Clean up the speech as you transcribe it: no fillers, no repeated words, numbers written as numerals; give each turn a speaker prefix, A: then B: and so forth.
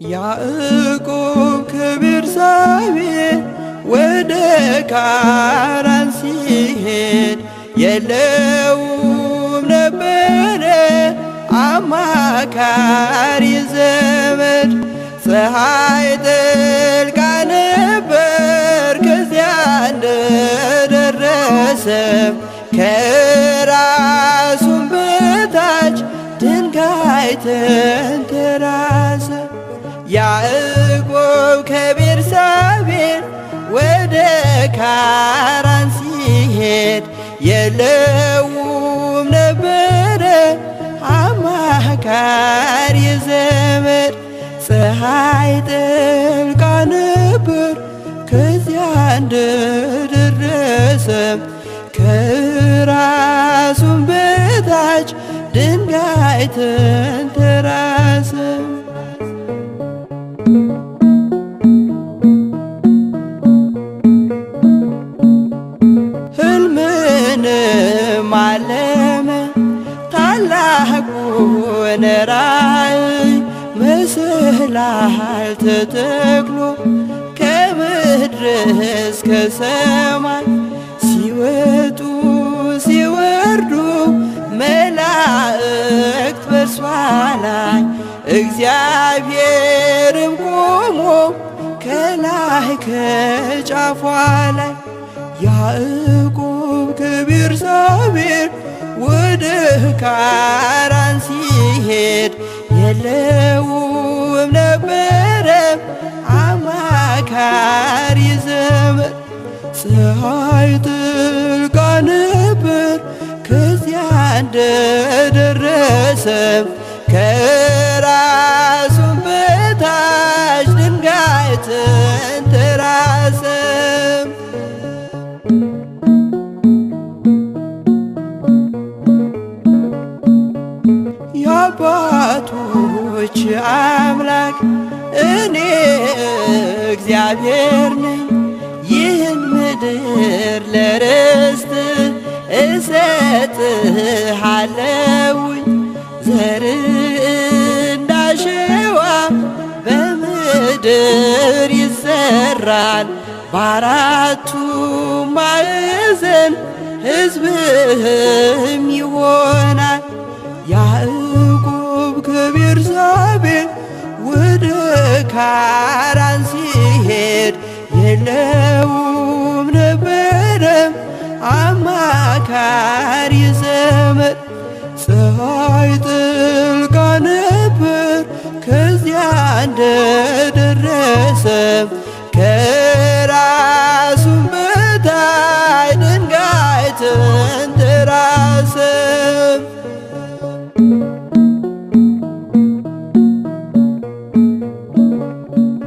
A: ያዕቆብ ከቤርሳቤህ ወደ ካራን ሲሄድ የለውም ነበረ አማካሪ ዘመድ። ፀሐይ ጠልቃ ነበር ከዚያ እንደደረሰ ከራሱም በታች ድንጋይ ተንተራሰ። ያዕቆብ ከቤርሳቤህ ወደ ካራን ሲሄድ የለውም ነበረ አማካሪ ዘመድ። ፀሐይ ጠልቃ ነበር ከዚያ እንደደረሰ ከራሱም በታች ድንጋይ ተንተራሰ። ሕልምንም አለመ ታላቁን ራእይ መሰላል ተተክሎ ከምድር እስከ ሰማይ ሲወጡ ሲወርዱ መላእክት በእርሷ ላይ እግዚአብሔርም ቆሞ ከላይ ከጫፏ ላይ። ያዕቆብ ከቤርሳቤህ ወደ ካራን ሲሄድ የለውም ነበረ አማካሪ ዘመድ። ፀሐይ ጠልቃ ነበር ከዚያ እንደደረሰ ከራሱም በታች ድንጋይ ተንተራሰ። የአባቶች አምላክ እኔ እግዚአብሔር ነኝ፣ ይህን ምድር ለርስት እሰጥሃለሁኝ። ዘር እንዳሸዋ በምድር ይዘራል፣ በአራቱ ማዕዘን ሕዝብህም ይሆናል። ያዕቆብ ከቤርሳቤህ ወደ ካራን ሲሄድ የለውም ነበረ አማካሪ ዘመድ። ፀሐይ ጠልቃ ነበር ከዚያ